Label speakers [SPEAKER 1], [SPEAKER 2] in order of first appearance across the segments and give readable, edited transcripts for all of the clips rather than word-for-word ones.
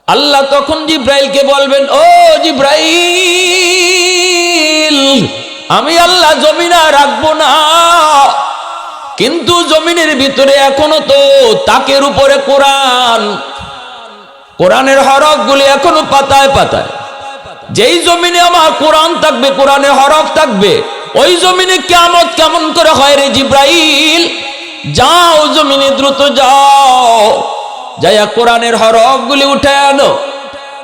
[SPEAKER 1] আল্লাহ তখন জিব্রাইলকে বলবেন, ও জিব্রাইল, আমি আল্লাহ জমিনে রাখবো না, কিন্তু জমিনের ভিতরে এখনো তো তাকের উপরে কোরআনের হরফগুলি এখনো পাতায় পাতায়। যেই জমিনে আমার কোরআন থাকবে, কোরআনের হরফ থাকবে, ওই জমিনে কিয়ামত কেমন করে হয় রে জিব্রাইল? যাও জমিনে দ্রুত যাও, যাইয়া কোরআনের হরফগুলি উঠে আনো।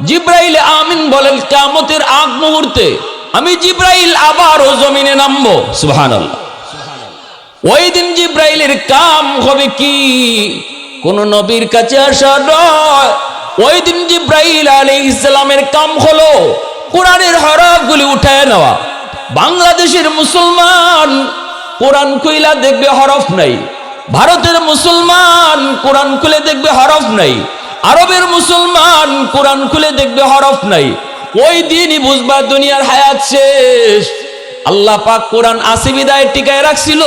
[SPEAKER 1] জিব্রাইল আমিন বলেন। কিয়ামতের আগ মুহূর্তে আমি জিব্রাইল আবারও জমিনে নামবো। সুবহানাল্লাহ। ওই দিন জিব্রাইলের কাম হবে কি? কোন নবীর কাছে আসা নয়। ওই দিন জিব্রাইল আলাইহিস সালামের কাম হলো কোরআনের হরফগুলি উঠায় নেওয়া। বাংলাদেশের মুসলমান কোরআন খুইলা দেখবে হরফ নাই, ভারতের মুসলমান কোরআন খুলে দেখবে হরফ নাই, আরবের মুসলমান কোরআন খুলে দেখবে হরফ নাই। ওই দিনই বুঝবা দুনিয়ার হায়াত শেষ। আল্লাহ পাক কোরআন আসি বিদায় টিকায় রাখছিল,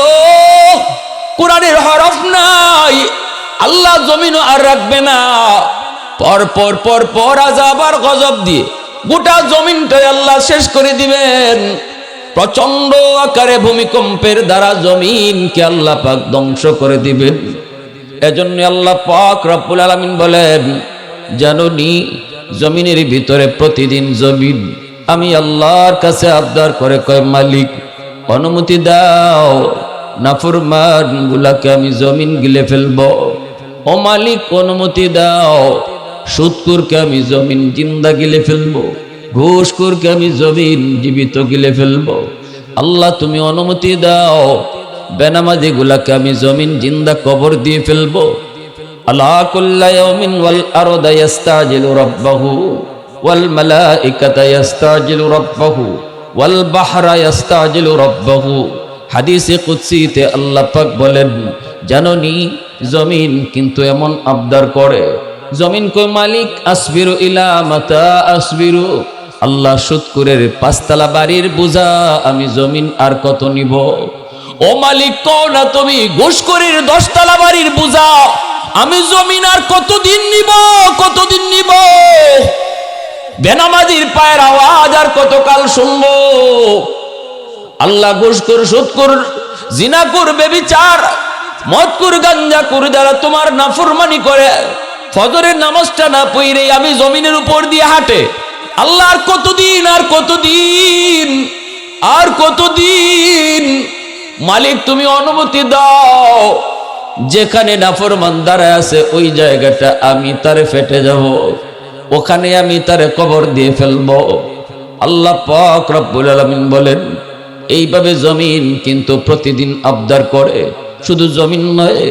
[SPEAKER 1] কোরআনের হরফ নাই। আল্লাহ জমিনও আর রাখবে না। পর পর পর পর আযাব আর গজব দিয়ে গোটা জমিনটাই আল্লাহ শেষ করে দিবেন। প্রচন্ড আকারে ভূমিকম্পের দ্বারা জমিনকে আল্লাহ পাক ধ্বংস করে দিবেন। এজন্য আল্লাহ পাক রব্বুল আলামিন বলেন, জানোনি জমিনের ভিতরে প্রতিদিন জমিন আমি আল্লাহর কাছে আবদার করে কয়, মালিক অনুমতি দাও, নাফরমান গুলাকে আমি জমিন গিলে ফেলবো। ও মালিক অনুমতি দাও, সুদখোরকে আমি জমিন জিন্দা গিলে ফেলবো, ঘুষখোরকে আমি জমিন জীবিত গিলে ফেলবো। আল্লাহ তুমি অনুমতি দাও, বেনামাজি গুলাকে আমি জমিন জিন্দা কবর দিয়ে ফেলবো। আল্লাহ কুল্লা ইয়াউমিন ওয়াল আরদা ইস্তাজিলু রাব্বাহু ওয়াল মালাইকাতু ইস্তাজিলু রাব্বাহু ওয়াল বাহরা ইস্তাজিলু রাব্বাহু। হাদিসে কুদসিতে আল্লাহ পাক বলেন, জানোনি জমিন কিন্তু এমন আবদার করে। জমিন কই, মালিক আসবিরু ইলা মাতা আসবিরু। আল্লাহ সুদখোরের পাঁচতলা বাড়ির বোঝা আমি জমিন আর কত নিব? ও মালিক কও না তুমি, ঘুষখোরের 10 তলা বাড়ির বোঝা আমি জমিন আর কতদিন নিব, কতদিন নিব? বেনামাজির পায়ের আওয়াজ আর কতকাল শুনবো? আল্লাহ ঘুষখোর, সুদখোর, জিনাখোর, ব্যভিচার, মদখোর, গাঞ্জাখোর যারা তোমার নাফরমানি করে, ফজরের নামাজটা না পড়ে আমি জমিনের উপর দিয়ে হাঁটে, আল্লাহ আর কতদিন, আর কতদিন, আর কতদিন? মালিক তুমি অনুমতি দাও, যেখানে নাফরমান দাঁড়ায় আছে ওই জায়গাটা আমি তারে ফেটে যাব, ওখানে আমি তারে কবর দিয়ে ফেলবো। আল্লাহ পাক রব্বুল আলামিন বলেন, এইভাবে জমিন কিন্তু প্রতিদিন আবদার করে। শুধু জমিন নয়,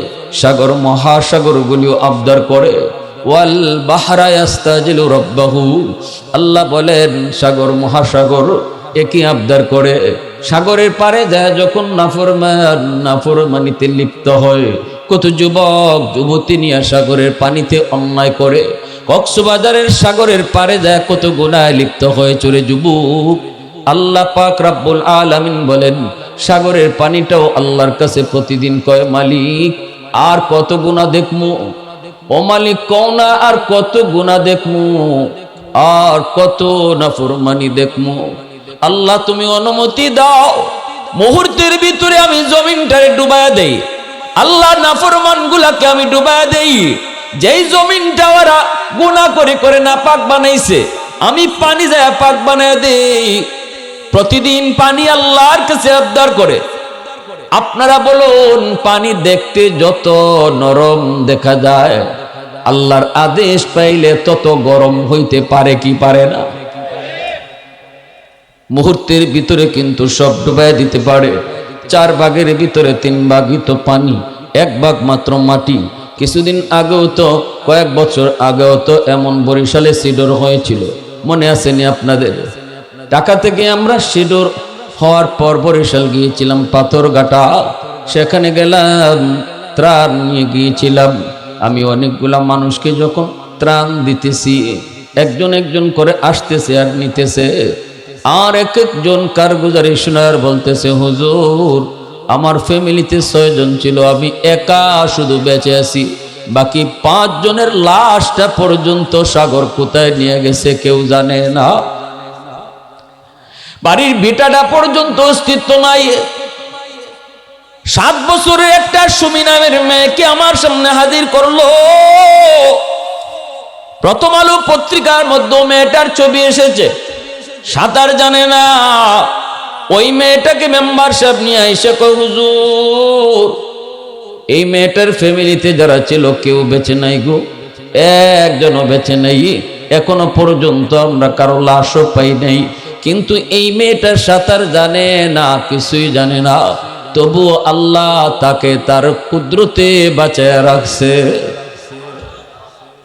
[SPEAKER 1] সাগর মহাসাগর গুলিও আবদার করে। ওয়াল বাহরা ইস্তাজিলু রাব্বাহু। আল্লাহ বলেন সাগর মহাসাগর একই আবদার করে। সাগরের পারে যায় যখন নাফরমানিতে লিপ্ত হয়, কত যুবক যুবতী নিয়ে সাগরের পানিতে অন্যায় করে। কক্সবাজারের সাগরের পারে যায় কত গুনায় লিপ্ত হয়ে চলে যুবক। আল্লাহ পাক রব্বুল আলামিন বলেন, সাগরের পানিটাও আল্লাহর কাছে প্রতিদিন কয়, মালিক আর কত গুনাহ দেখমু? ও মালিক কও না আর কত গুনাহ দেখমু, আর কত নাফরমানি দেখমু? আল্লাহ তুমি অনুমতি দাও, মুহূর্তের ভিতরে আমি জমিনটারে ডুবায়া দেই। আল্লাহ নাফরমান গুলাকে আমি ডুবায়া দেই। যেই জমিনটা ওরা গুনাহ করে করে না পাক বানাইছে, আমি পানি যায় পাক বানায় দেই। প্রতিদিন পানি আল্লাহর কাছে আবদার করে। আপনারা বলুন, পানি দেখতে যত নরম দেখা যায়, আল্লাহর আদেশ পাইলে তত গরম হইতে পারে কি পারে না? মুহূর্তের ভিতরে কিন্তু সব ডুবাই দিতে পারে। 4 ভাগের ভিতরে 3 ভাগই তো পানি, 1 ভাগ মাত্র মাটি। কিছুদিন আগেও তো, কয়েক বছর আগেও তো এমন বরিশালে সিডর হয়েছিল, মনে আছে নি আপনাদের? ঢাকা থেকে আমরা সিডর হওয়ার পর বরিশাল গিয়েছিলাম, পাথরঘাটা। সেখানে গেলাম, ত্রাণ নিয়ে গিয়েছিলাম। আমি অনেকগুলা মানুষকে যখন ত্রাণ দিতেছি, একজন একজন করে আসতেছে আর নিতেছে। আর এক একজন কারগুজারি শোনার বলতেছে, হুজুর আমার ফ্যামিলিতে 6 জন ছিল, আমি একা শুধু বেঁচে আছি। বাকি 5 জনের লাশটা পর্যন্ত সাগর কোথায় নিয়ে গেছে কেউ জানে না। বাড়ির ভিটাটা পর্যন্ত অস্তিত্ব নাই। 7 বছরের একটা সুমি নামের মেয়েকে আমার সামনে হাজির করলো। প্রথম আলো পত্রিকার মধ্যে মেয়েটার ছবি এসেছে, সাঁতার জানে না। ওই মেয়েটাকে মেম্বারশিপ নিয়ে এসে কয়, হুজুর এই মেয়েটার ফ্যামিলিতে যারা ছিল কেউ বেঁচে নাই গো, একজনও বেঁচে নেই, এখনো পর্যন্ত আমরা কারো লাশও পাই নাই। কিন্তু এই মেয়েটার সাঁতার জানে না, কিছুই জানে না, তবুও আল্লাহ তাকে তার কুদরতে বাঁচায় রাখছে।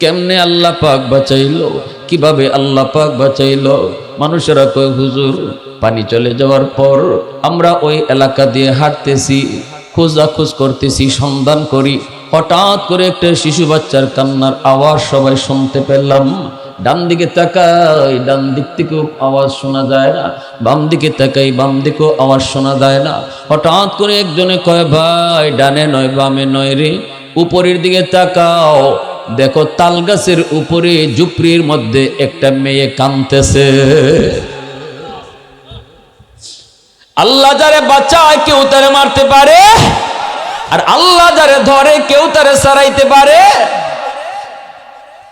[SPEAKER 1] কেমনে আল্লাহ পাক বাঁচাইলো, কিভাবে আল্লাহ পাক বাঁচাইলো? মানুষেরা কয়, হুজুর পানি চলে যাওয়ার পর আমরা ওই এলাকা দিয়ে হাঁটতেছি, খোঁজাখুঁজ করতেছি, সন্ধান করি, হঠাৎ করে একটা শিশু বাচ্চার কান্নার আওয়াজ সবাই শুনতে পেলাম। ডান দিকে তাকাই, ডান দিক থেকেও আওয়াজ শোনা যায় না, বাম দিকে তাকাই, বাম দিকেও আওয়াজ শোনা যায় না। হঠাৎ করে একজনে কয়, ভাই ডানে নয় বামে নয় রে, উপরের দিকে তাকাও, দেখো তাল গাছের উপরে ঝুপড়ির মধ্যে একটা মেয়ে কাঁদতেছে। আল্লাহ যারে বাঁচায় কেউ তারে মারতে পারে, আর আল্লাহ যারে ধরে কেউ তারে সারাইতে পারে।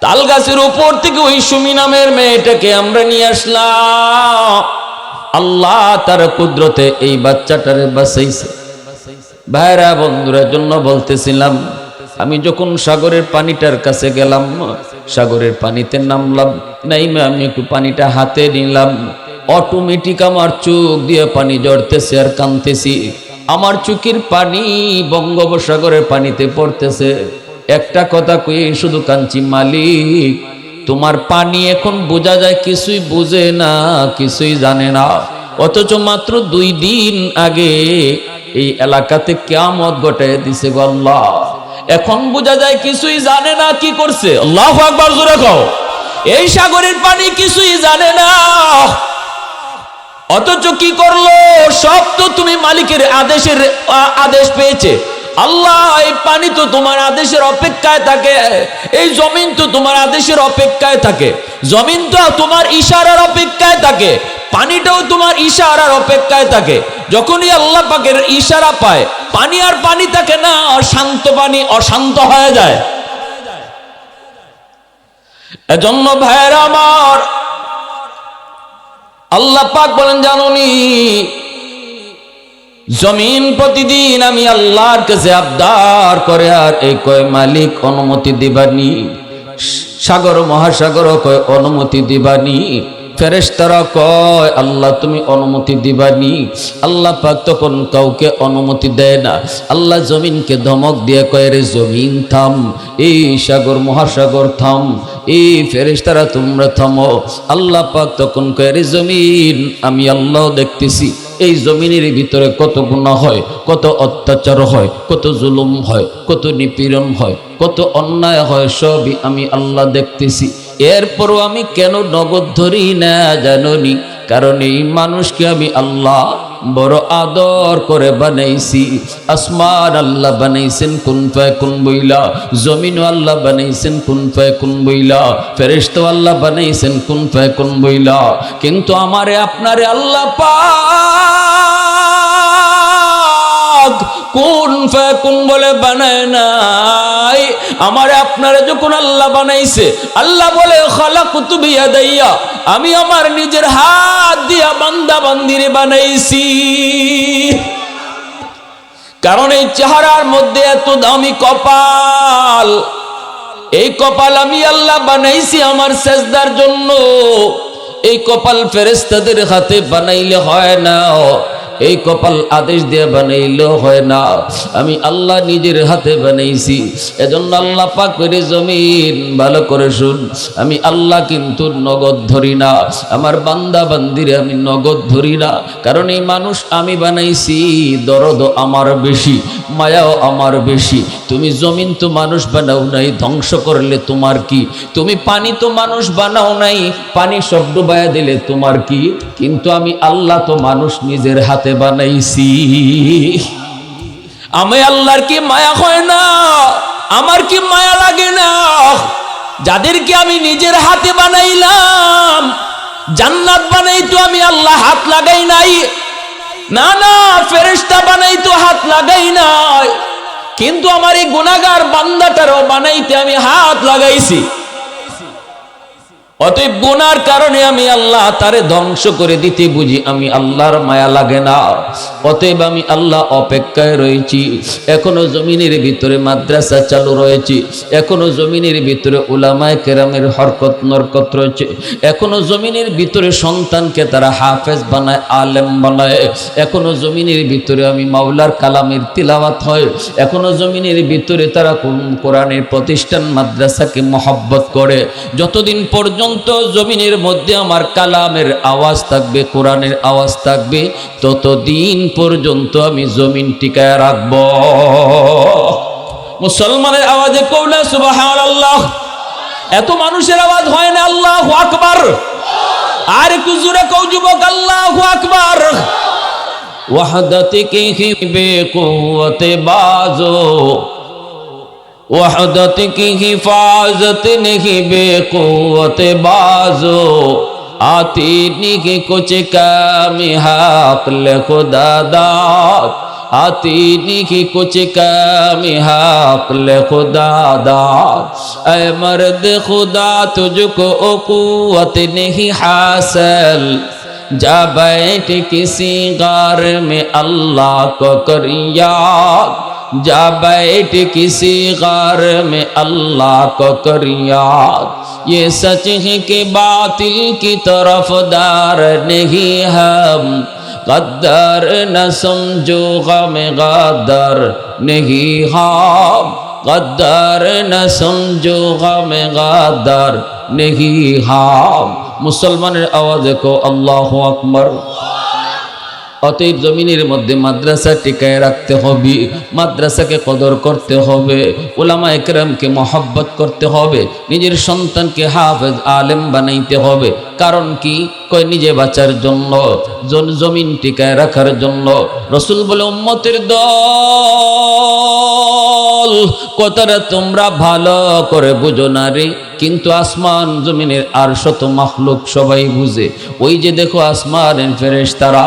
[SPEAKER 1] তাল গাছের উপর থেকে ওই সুমি নামের মেয়েটাকে আমরা নিয়ে আসলাম। আল্লাহ তার কুদরতে এই বাচ্চাটারে বাঁচাইছে। ভাইরা বন্ধুরা জন্য বলতেছিলাম, আমি যখন সাগরের পানিটার কাছে গেলাম, সাগরের পানিতে নামলাম, নাইমে আমি একটু পানিটা হাতে নিলাম, অটোমেটিক আমার চোখ দিয়ে পানি ঝরতেছে আর কাঁদতেছি। আমার চোখের পানি বঙ্গোপসাগরের পানিতে পড়তেছে। একটা কথা কই শুধু কাঁদছি, মালিক তোমার পানি এখন বোঝা যায় কিছুই বুঝে না, কিছুই জানে না, অথচ মাত্র 2 দিন আগে এই এলাকাতে কিয়ামত ঘটায় দিছে গো আল্লাহ। এখন বোঝা যায় কিছুই জানে না, কি করছে? আল্লাহু আকবার জোরে কও। এই সাগরের পানি কিছুই জানে না, অথচ কি করলো? সব তো তুমি মালিকের আদেশ পেয়েছে। আল্লাহ এই পানি তো তোমার আদেশের অপেক্ষায় থাকে, এই জমিন তো তোমার আদেশের অপেক্ষায় থাকে, জমিন তো তোমার ইশারার অপেক্ষায় থাকে, পানিটাও তোমার ইশারার অপেক্ষায় থাকে। যখনই আল্লাহ পাকের ইশারা পায়, পানি আর পানি থাকে না, শান্ত পানি অশান্ত হয়ে যায়। এজন্য ভাইরা আমার, আল্লাহ পাক বলেন জানোনি, জমিন প্রতিদিন আমি আল্লাহর কাছে আবদার করে আর এই কয় মালিক অনুমতি দিবানি, সাগর মহাসাগর কয় অনুমতি দিবানি, ফেরেশতারা কয় আল্লাহ তুমি অনুমতি দিবানি। আল্লাহ পাক তখন কাউকে অনুমতি দেয় না। আল্লাহ জমিনকে ধমক দিয়ে কয়, রে জমিন থাম, এই সাগর মহাসাগর থাম, এই ফেরেশতারা তোমরা থামো। আল্লাহ পাক তখন কয়, রে জমিন আমি আল্লাহ দেখতেছি এই জমিনের ভিতরে কত গুনাহ হয়, কত অত্যাচার হয়, কত জুলুম হয়, কত নিপীড়ন হয়, কত অন্যায় হয়, সবই আমি আল্লাহ দেখতেছি। এরপরও আমি কেন নগদ ধরি না জানোনি? কারণ এই মানুষকে আমি আল্লাহ বড় আদর করে বানাইছি। আসমান আল্লাহ বানাইছেন কুন ফায়াকুন বইলা, জমিন আল্লাহ বানাইছেন কুন ফায়াকুন বইলা, ফেরেশতা আল্লাহ বানাইছেন কুন ফায়াকুন বইলা, কিন্তু আমারে আপনারে আল্লাহ পাক কুন ফায়াকুন বলে বানায় নাই। আমারে আপনারে যখন আল্লাহ বানাইছে, আল্লাহ বলে খালাকুতু বিয়াদাইয়া, আমি আমার নিজের হাত দিয়া বান্দা বান্দিরে বানাইছি। কারণ এই চেহারার মধ্যে এত দামি কপাল, এই কপাল আমি আল্লাহ বানাইছি আমার সেজদার জন্য। এই কপাল ফেরেশতাদের হাতে বানাইলে হয় না, এই কপাল আদেশ দিয়ে বানাইলেও হয় না, আমি আল্লাহ নিজের হাতে বানাইছি। এজন্য আল্লাহ পাক করে জমিন ভালো করে শুন, আমি আল্লাহ কিন্তু নগদ ধরি না, আমার বান্দা বান্দিরে আমি নগদ ধরি না। কারণ এই মানুষ আমি বানাইছি, দরদ আমার বেশি, মায়াও আমার বেশি। তুমি জমিন তো মানুষ বানাও নাই, ধ্বংস করলে তোমার কি? তুমি পানি তো মানুষ বানাও নাই, পানি সব ডুবাইয়া দিলে তোমার কি? কিন্তু আমি আল্লাহ তো মানুষ নিজের হাতে বানাইছি। আমি আল্লাহর কি মায়া হয় না? আমার কি মায়া লাগে না? যাদেরকে আমি নিজের হাতে বানাইলাম, জান্নাত বানাইতো আমি আল্লাহ হাত লাগাই নাই, না না ফেরেশতা বানাইতো হাত লাগাই নাই, কিন্তু আমার এই গুনাহগার বান্দাটারও বানাইতে আমি হাত লাগাইছি। অতএব গুনার কারণে আমি আল্লাহ তারে ধ্বংস করে দিতে বুঝি আমি আল্লাহর মায়া লাগে না। অতএব আমি আল্লাহ অপেক্ষায় রয়েছি। এখনো জমিনের ভিতরে মাদ্রাসা চালু রয়েছে, এখনো জমিনের ভিতরে উলামায়ে কেরামের হরকত নরকত রয়েছে, এখনো জমিনের ভিতরে সন্তানকে তারা হাফেজ বানায়, আলেম বানায়, এখনো জমিনের ভিতরে আমি মাওলার কালামের তিলাওয়াত হয়, এখনো জমিনের ভিতরে তারা কোরআনের প্রতিষ্ঠান মাদ্রাসাকে মহব্বত করে। যতদিন পর্যন্ত জমিনের মধ্যে আমার কালামের আওয়াজ থাকবে, কোরআনের আওয়াজ থাকবে, ততদিন পর্যন্ত আমি জমিন টিকায় রাখব। মুসলমানের আওয়াজে কওলা সুবহানাল্লাহ। এত মানুষের আওয়াজ হয় না আল্লাহু আকবার। আর একটু জোরে কও যুবক, আল্লাহু আকবার। ওয়াহদাতে কি বেকুওয়াতে বাজো, वहदत की हिफाजत नहीं बेकुवत बाजो, आती नहीं कुछ काम हक़ खुदा दाद, आती नहीं कुछ काम हक़ खुदा दाद। ऐ मर्द खुदा तुझको कुव्वत नहीं हासिल, जा बैठ किसी गार में अल्लाह को कर याद, जा बैठ किसी गार में अल्लाह को कर याद। ये सच है कि बातिल की तरफदार नहीं हम, गद्दार न समझो गम गद्दार नहीं हम, गद्दार न समझो गम गद्दार नहीं हम। मुसलमाনের আওয়াজে কো আল্লাহু আকবার। অতএব জমিনের মধ্যে মাদ্রাসা টিকায় রাখতে হবে, মাদ্রাসাকে কদর করতে হবে, উলামায়ে কেরামকে মহব্বত করতে হবে, নিজের সন্তানকে হাফেজ আলেম বানাইতে হবে। কারণ কি? কয় নিজে বাঁচার জন্য, জমিন টিকায় রাখার জন্য। রসুল বলে উম্মতের দল কথাটা তোমরা ভালো করে বুঝো না রে, কিন্তু আসমান জমিনের আর শত মাখলুক সবাই বুঝে। ওই যে দেখো আসমানের ফেরেশতারা,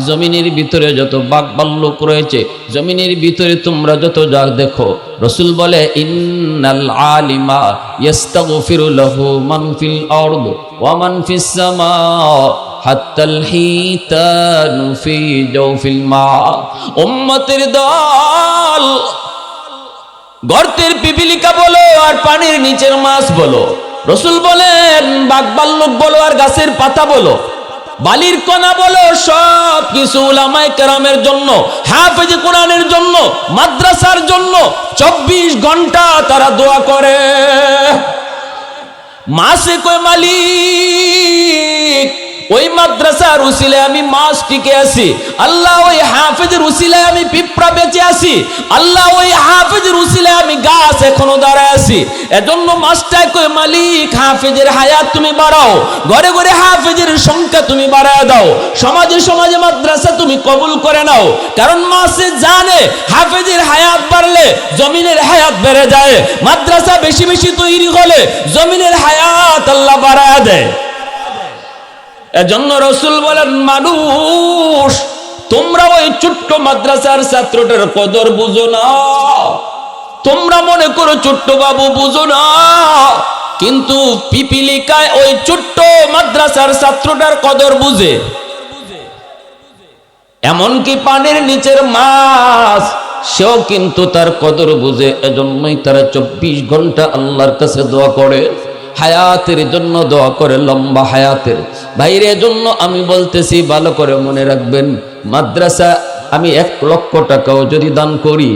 [SPEAKER 1] জমিনের ভিতরে যত বাকবাল্লুক রয়েছে, জমিনের ভিতরে তোমরা যত যা দেখো, রসুল বলে ইন্নাল আলিমা ইস্তাগফিরু লাহু মান ফিল আরদ ওয়া মান ফিস সামা হাত্তাল হিতানু ফি জাওফিল মা। উম্মতের দল, গর্তের পিপিলিকা বলো আর পানির নিচের মাছ বলো, রসুল বলেন বাকবাল্লুক বলো আর গাছের পাতা বলো, বালির কণা বলো, সব কিছু উলামায়ে কেরামের জন্য, হাফেজ কোরআনের জন্য, মাদ্রাসার জন্য 24 ঘন্টা তারা দোয়া করে। মাসে কয় মালিক, ওই মাদ্রাসার উসিলায় আমি মাছ টিকে আছি, আল্লাহ ওই হাফেজের উসিলায় আমি পিঁপড়া বেঁচে আছি, আল্লাহ ওই হাফেজের উসিলায় আমি গাছ এখনো দাঁড়ায় আছি। এজন্য মাছটায় কই মালিক হাফেজের হায়াত তুমি বাড়াও, ঘরে ঘরে হাফেজের সংখ্যা তুমি বাড়ায় দাও, সমাজে সমাজে মাদ্রাসা তুমি কবুল করে নাও। কারণ মাছে জানে হাফেজের হায়াত বাড়লে জমিনের হায়াত বেড়ে যায়, মাদ্রাসা বেশি বেশি তৈরি হলে জমিনের হায়াত আল্লাহ বাড়ায় দেয়। এজন্য রসুল বলেন মানুষ তোমরা ওই ছোট্ট মাদ্রাসার ছাত্রটার কদর বুঝো না, তোমরা মনে করো ছোট্ট বাবু বুঝো না, কিন্তু পিপিলিকায় ওই ছোট্ট মাদ্রাসার ছাত্রটার কদর বুঝে। এমনকি পানির নিচের মাছ সেও কিন্তু তার কদর বুঝে। এজন্যই তারা 24 ঘন্টা আল্লাহর কাছে দোয়া করে, হায়াতের জন্য দোয়া করে, লম্বা হায়াতের। ভাইরে জন্য আমি বলতেছি ভালো করে মনে রাখবেন, মাদ্রাসা আমি 1 লক্ষ টাকাও যদি দান করি,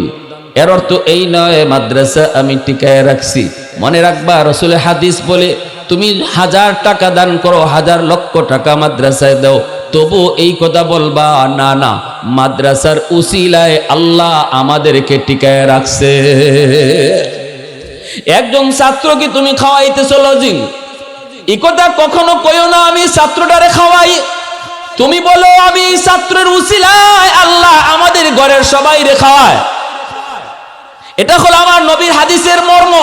[SPEAKER 1] এর অর্থ এই নয় মাদ্রাসা আমি টিকায় রাখছি। মনে রাখবা রাসূলের হাদিস বলে তুমি 1000 টাকা দান করো, 1000 লক্ষ টাকা মাদ্রাসায় দাও, তবু এই কথা বলবা না না মাদ্রাসার উসিলায় আল্লাহ আমাদেরকে টিকায় রাখছে। একজন ছাত্রকে তুমি খাওয়াইতেছো লজিং, এই কথা কখনো কইও না আমি ছাত্রটারে খাওয়াই। তুমি বলো আমি ছাত্রের উসিলায় আল্লাহ আমাদের ঘরের সবাই রে খাওয়ায়। এটা হলো আমার নবীর হাদিসের মর্ম।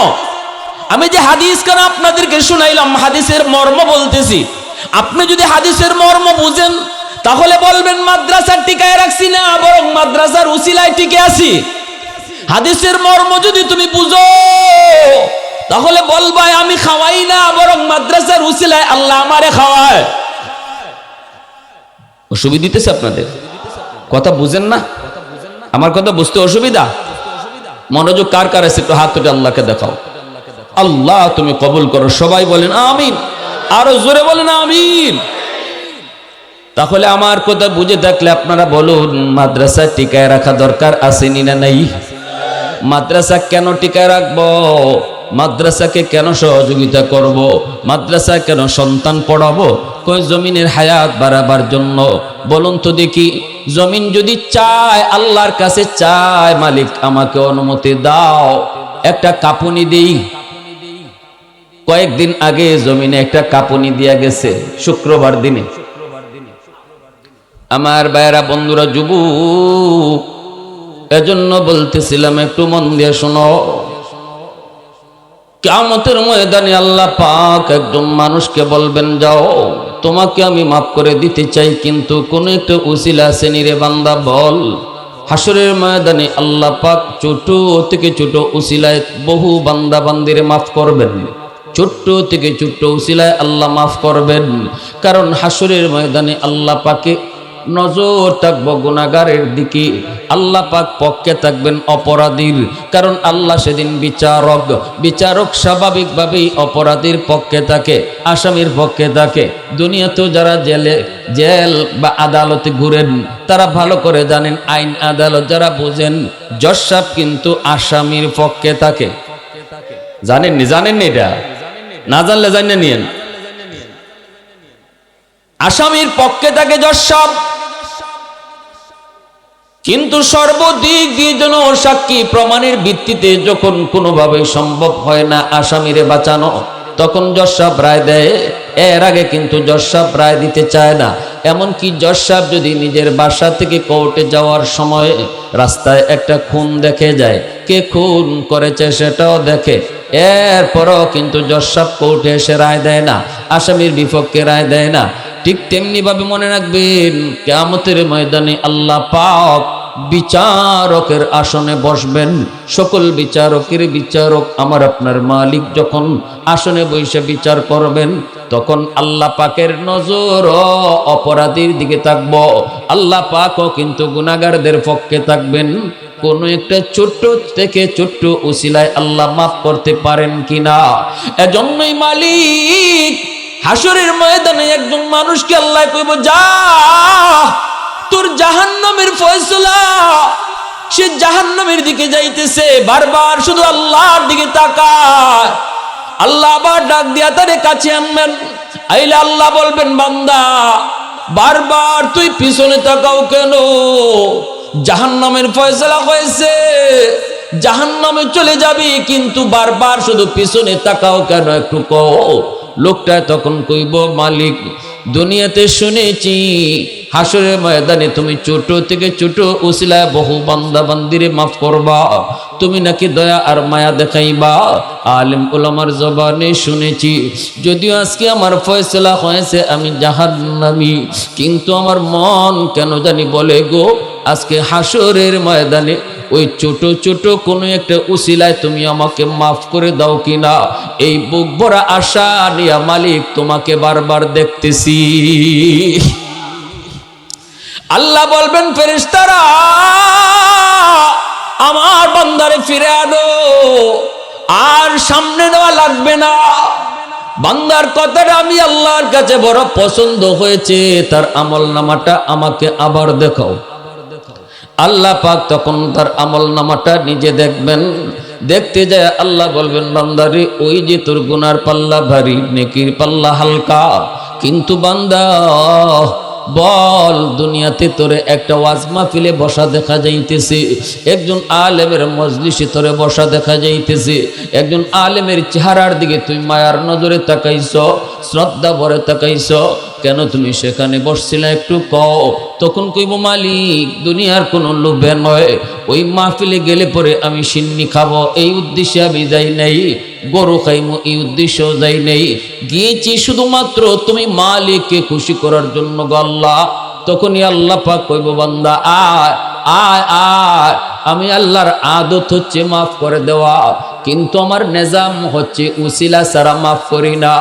[SPEAKER 1] আমি যে হাদিস কেন আপনাদেরকে শুনাইলাম, হাদিসের মর্ম বলতেছি। আপনি যদি হাদিসের মর্ম বুঝেন তাহলে বলবেন মাদ্রাসার টিকায় রাখছি না, বরং মাদ্রাসার উসিলায় টিকে আছি। হাদিসের মর্ম যদি তুমি বুঝো তাহলে বলবা আমি খাওয়াই না, বরং মাদ্রাসার উসিলায় আল্লাহ আমারে খাওয়ায়। অসুবিধা দিতেছে আপনাদের? কথা বুঝেন না? আমার কথা বুঝতে অসুবিধা? মনোযোগ কার কার আছে একটু হাত তুলে আল্লাহকে দেখাও। আল্লাহ তুমি কবুল করো। সবাই বলেন আমিন, আরো জোরে বলেন আমিন। তাহলে আমার কথা বুঝে থাকলে আপনারা বলুন, মাদ্রাসা টিকায় রাখা দরকার আসেনি না নাই? মাদ্রাসা কেন টিকায় রাখবো? মাদ্রাসাকে কেন সহযোগিতা করব? মাদ্রাসা কেন সন্তান পড়াবো? কই জমিনের হায়াত বাড়াবার জন্য। বলুন তো দেখি, জমিন যদি চায়, আল্লাহর কাছে চায়, মালিক আমাকে অনুমতি দাও একটা কাপুনি দেই। কয়েকদিন আগে জমিনে একটা কাপুনি দিয়া গেছে, শুক্রবার দিনে। আমার ভাইয়েরা, বন্ধুরা, যুবক, এজন্য বলতেছিলাম একটু মন দিয়ে শোনো। কিয়ামতের ময়দানে আল্লাহ পাক একজন মানুষকে বলবেন, যাও তোমাকে আমি মাফ করে দিতে চাই, কিন্তু কোন একটা উসিলা আছে রে বান্দা, বল। হাসরের ময়দানে আল্লাহ পাক ছোট থেকে ছোট উসিলায় বহু বান্দা বান্দিরে মাফ করবেন। ছোট্ট থেকে ছোট্ট উসিলায় আল্লাহ মাফ করবেন। কারণ হাসরের ময়দানে আল্লাহ পাকে নজর থাকবো গুনাহগারের দিকে, আল্লাহ পাক পক্ষে থাকবেন অপরাধীর। কারণ আল্লাহ সেদিন বিচারক। বিচারক স্বাভাবিকভাবেই অপরাধীর পক্ষে থাকে, আসামির পক্ষে থাকে। দুনিয়াতেও যারা জেল বা আদালতে ঘুরেন তারা ভালো করে জানেন, আইন আদালত যারা বোঝেন, জজ সাহেব কিন্তু আসামির পক্ষে থাকে। জানেননি? জানেননি? এটা না জানলে জানিয়ে নিয়েন। আসামির পক্ষে থাকে জজ সাহেব, কিন্তু সর্বদিক দিয়ে যেন সাক্ষী প্রমাণের ভিত্তিতে যখন কোনোভাবে সম্ভব হয় না আসামিরে বাঁচানো, তখন জজ সাহেব রায় দেয়। এর আগে কিন্তু জজ সাহেব রায় দিতে চায় না। এমনকি জজ সাহেব যদি নিজের বাসা থেকে কোর্টে যাওয়ার সময় রাস্তায় একটা খুন দেখে যায়, কে খুন করেছে সেটাও দেখে, এরপরও কিন্তু জজ সাহেব কোর্টে এসে রায় দেয় না, আসামির বিপক্ষে রায় দেয় না। ঠিক তেমনি ভাবে মনে রাখবেন, কিয়ামতের ময়দানে আল্লাহ পাক বিচারকের আসনে বসবেন। সকল বিচারকের বিচারক আমার আপনার মালিক যখন আসনে বসে বিচার করবেন, তখন আল্লাহ পাকের নজর অপরাধীর দিকে থাকব। আল্লাহ পাকও কিন্তু গুনাহগারদের পক্ষে থাকবেন। কোন একটা ছোট্ট থেকে ছোট্ট উসিলায় আল্লাহ মাফ করতে পারেন কিনা। এজন্যই মালিক হাসরের ময়দানে একজন মানুষকে আল্লাহ কইব, যা তোর জাহান্নামের ফয়সালা। সে জাহান্নামের দিকে যাইতেছে, বারবার শুধু আল্লাহর দিকে তাকায়। আল্লাহ আবার ডাক দিয়া তারে কাছে আনবেন। আইলে আল্লাহ বলবেন, বান্দা বারবার তুই পিছনে তাকাও কেন? জাহান্নামের ফয়সালা হয়েছে, জাহান্নামে চলে যাবি, কিন্তু বারবার শুধু পিছনে তাকাও কেন একটু কও। লোকটা তখন কইব, মালিক দুনিয়াতে শুনেছি হাসরের ময়দানে তুমি ছোট থেকে ছোট উসিলায় বহু বান্দা বান্দিরে মাফ করবা, তুমি নাকি দয়া আর মায়া দেখাইবা। আলেম উলামার জবানে শুনেছি, যদিও আজকে আমার ফয়সালা হয়েছে আমি জাহান্নামী, কিন্তু আমার মন কেন জানি বলে গো, আজকে হাসরের ময়দানে ওই ছোট ছোট কোনো একটা উসিলায় তুমি আমাকে মাফ করে দাও কিনা। এই বুক ভরা আশা নিয়া মালিক তোমাকে বারবার দেখতেছি। আল্লাহ বলবেন, ফেরেশতারা আমার বান্দারে ফিরে আনো, আর সামনে নেওয়া লাগবে না। বান্দার কথাটা আমি আল্লাহর কাছে বড় পছন্দ হয়েছে, তার আমল নামাটা আমাকে আবার দেখাও। আল্লাহ পাক তখন তার আমল নামাটা নিজে দেখবেন। দেখতে যায় আল্লাহ বলবেন, বান্দারে ওই যে তোর গুনার পাল্লা ভারী, নেকির পাল্লা হালকা, কিন্তু বান্দা বল দুনিয়াতে তোরে একটা ওয়াজ মাহফিলে বসা দেখা যাইতেছে, একজন আলেমের মজলিসে তোরে বসা দেখা যাইতেছে, একজন আলেমের চেহারার দিকে তুই মায়ার নজরে তাকাইছ, শ্রদ্ধা ভরে তাকাইছ, কেন তুমি সেখানে বসছিলে একটু কও। তখন কইব মালিক দুনিয়ার কোনো লোভে নয়, ওই মাহফিলে গেলে পরে আমি সিন্নি খাবো এই উদ্দেশ্যে আমি যাই নাই, গরু খাইমু এই উদ্দেশ্যেও যাই নাই, গিয়েছি শুধুমাত্র তুমি মালিককে খুশি করার জন্য গো আল্লাহ। তখনই আল্লাহ পাক কইব বান্দা আয় আয় আয়, আমি আল্লাহর আদত হচ্ছে মাফ করে দেওয়া, কিন্তু আমার নিজাম হচ্ছে উসিলা ছাড়া মাফ করি না।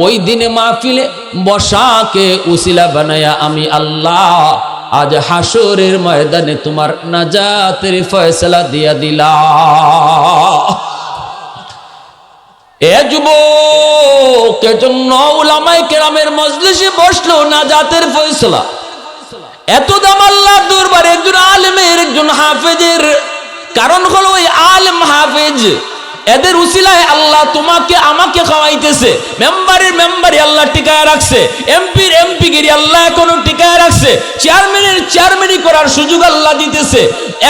[SPEAKER 1] ওই দিনে মাহফিলে বসাকে উসিলা বানায়া আমি আল্লাহ আজ হাসরের ময়দানে তোমার নাজাতের ফয়সালা দিয়া দিলাম। এ যুবক, এজন্য উলামায়ে কেরামের মজলিসে বসলো নাজাতের ফয়সালা। এত দাম আল্লাহর দরবারে একজন আলেমের, একজন হাফেজের। কারণ হলো ওই আলেম হাফেজ এদের উসিলায় আল্লাহ তোমাকে আমাকে খাওয়াইতেছে, মেম্বারে আল্লাহ টিকায় রাখছে, এমপিগিরি আল্লাহ এখনো টিকায় রাখছে, চেয়ারম্যানই করার সুযোগ আল্লাহ দিতেছে।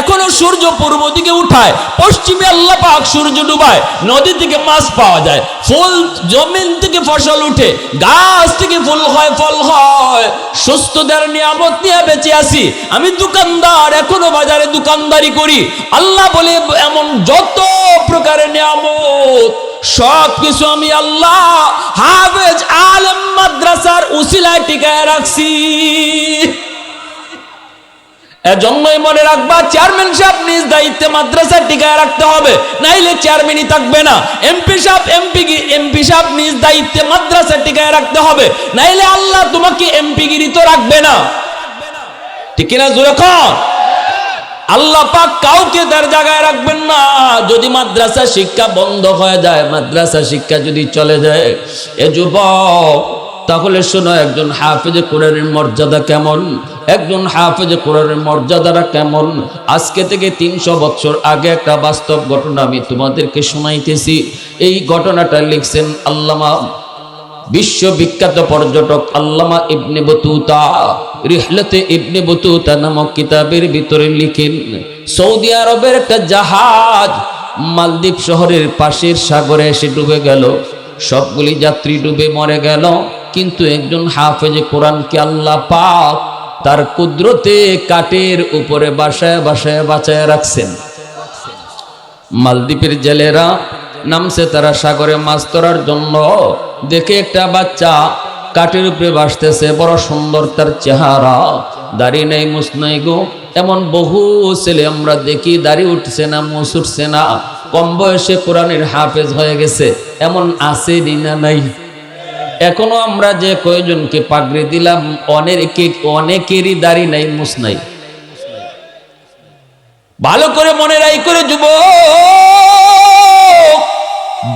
[SPEAKER 1] এখনো সূর্য পূর্ব দিকে উঠায়, পশ্চিমে আল্লাহ পাক সূর্য ডুবায়, নদী থেকে মাছ পাওয়া যায়, ফুল জমিন থেকে ফসল উঠে, গাছ থেকে ফুল হয়, ফল হয়, সুস্থতার নিয়ামত নিয়ে বেঁচে আছি। আমি দোকানদার, এখনো বাজারে দোকানদারি করি। আল্লাহ বলে এমন যত প্রকারের নিয়ামত সব কিছু আমি আল্লাহ হাফেজ আলেম মাদ্রাসার উসিলায় টিকায় রাখছি। এজন্যই মনে রাখবা, চেয়ারম্যান সাহেব নিজ দায়িত্বে মাদ্রাসা টিকায় রাখতে হবে, নাইলে চেয়ারম্যানই থাকবে না। এমপি সাহেব নিজ দায়িত্বে মাদ্রাসা টিকায় রাখতে হবে, নাইলে আল্লাহ তোমাকে এমপিগিরি তো রাখবে না। ঠিক কিনা জোরে কর। আল্লাহ পাক কাউকে তার জায়গায় রাখবেন না। যদি মাদ্রাসা শিক্ষা বন্ধ হয়ে যায়, মাদ্রাসা শিক্ষা যদি চলে যায়, এ যুবক তাহলে শোনো, একজন হাফেজে কোরআনের মর্যাদা কেমন, একজন হাফেজে কোরআনের মর্যাদাটা কেমন। আজকে থেকে 300 বছর আগে একটা বাস্তব ঘটনা আমি তোমাদেরকে শোনাইতেছি। এই ঘটনাটা লিখছেন আল্লামা, বিশ্ববিখ্যাত পর্যটক আল্লামা ইবনে বতুতা। রিহলাতে ইবনে বতুতা নামক কিতাবের ভিতরে লিখেন, সৌদি আরবের একটা জাহাজ মালদ্বীপ শহরের পাশের সাগরে এসে ডুবে গেল। সবগুলি যাত্রী ডুবে মরে গেল, কিন্তু একজন হাফেজে কোরআনকে আল্লাহ পাক তার কুদরতে কাঠের উপরে বাসায় রাখছেন। মালদ্বীপের জেলেরা নামছে তারা সাগরে মাছ ধরার জন্য। দেখে একটা বাচ্চা কাঠের উপরে ভাসতেছে, বড় সুন্দর তার চেহারা, দাড়ি নেই মুছ নাই গো। এমন বহু ছেলে আমরা দেখি, দাড়ি উঠছে না, মুছ উঠছে না, কম বয়সে কোরআনের হাফেজ হয়ে গেছে, এমন আছে না নাই? এখনো আমরা যে কয়জনকে পাগড়ি দিলাম, অনেকেরই দাড়ি নাই, মুছ নাই। ভালো করে মনে রাই করে যুবক,